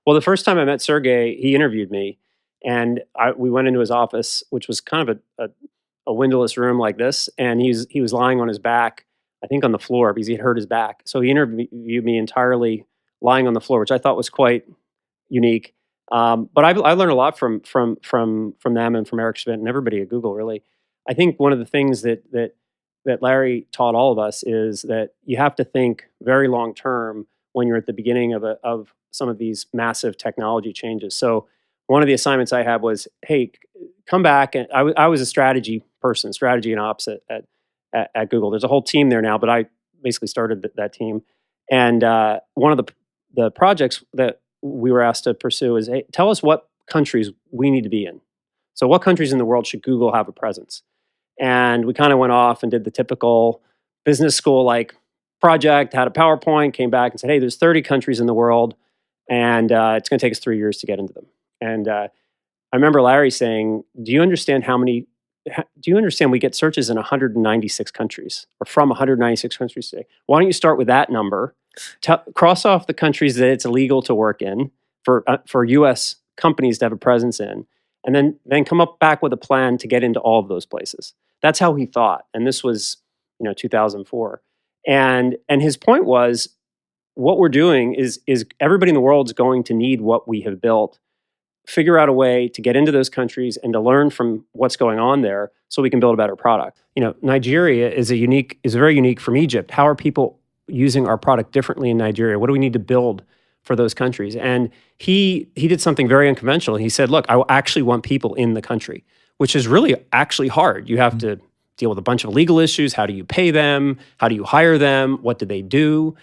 Well, the first time I met Sergey, he interviewed me, and we went into his office, which was kind of a windowless room like this, and he was lying on his back, I think on the floor because he had hurt his back. So he interviewed me entirely lying on the floor, which I thought was quite unique. But I learned a lot from them and from Eric Schmidt and everybody at Google. Really, I think one of the things that Larry taught all of us is that you have to think very long term when you're at the beginning of some of these massive technology changes. So one of the assignments I had was, hey, come back. And I was a strategy person, strategy and ops at Google. There's a whole team there now, but I basically started that team. And one of the projects that we were asked to pursue is, hey, tell us what countries we need to be in. So what countries in the world should Google have a presence? And we kind of went off and did the typical business school like project, had a PowerPoint, came back and said, hey, there's 30 countries in the world, and it's going to take us 3 years to get into them. And I remember Larry saying, do you understand we get searches in 196 countries or from 196 countries today? Why don't you start with that number, cross off the countries that it's illegal to work in for US companies to have a presence in, and then come up back with a plan to get into all of those places. That's how he thought. And this was, 2004. And his point was, what we're doing is everybody in the world is going to need what we have built. Figure out a way to get into those countries and to learn from what's going on there so we can build a better product. Nigeria is very unique from Egypt. How are people using our product differently in Nigeria? What do we need to build for those countries? And he did something very unconventional. He said, look, I actually want people in the country, which is really actually hard. You have to deal with a bunch of legal issues. How do you pay them? How do you hire them? What do they do?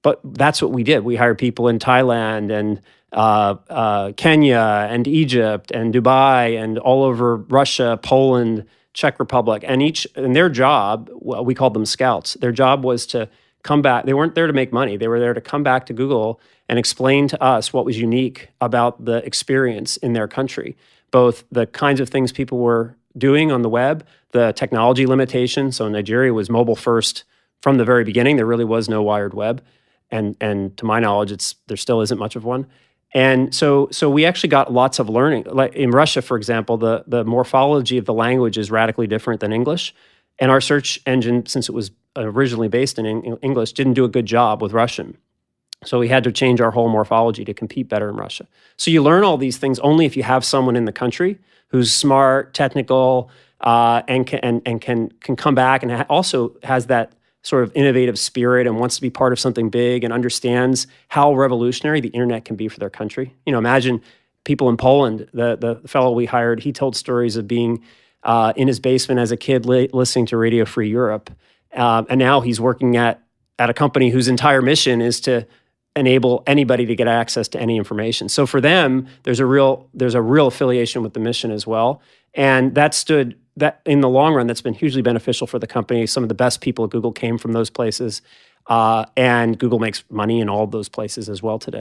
But that's what we did. We hired people in Thailand and Kenya and Egypt and Dubai and all over Russia, Poland, Czech Republic. And their job, we called them SCOUTS. Their job was to come back. They weren't there to make money. They were there to come back to Google and explain to us what was unique about the experience in their country, both the kinds of things people were doing on the web, the technology limitations. So Nigeria was mobile first from the very beginning. There really was no wired web. And to my knowledge, there still isn't much of one. And so we actually got lots of learning. Like in Russia, for example, the morphology of the language is radically different than English. And our search engine, since it was originally based in English, didn't do a good job with Russian. So we had to change our whole morphology to compete better in Russia. So you learn all these things only if you have someone in the country who's smart, technical, and can come back and also has that sort of innovative spirit and wants to be part of something big and understands how revolutionary the internet can be for their country. Imagine people in Poland. The fellow we hired, he told stories of being in his basement as a kid listening to Radio Free Europe. And now he's working at a company whose entire mission is to enable anybody to get access to any information. So for them, there's a real affiliation with the mission as well. And that in the long run, that's been hugely beneficial for the company. Some of the best people at Google came from those places. And Google makes money in all of those places as well today.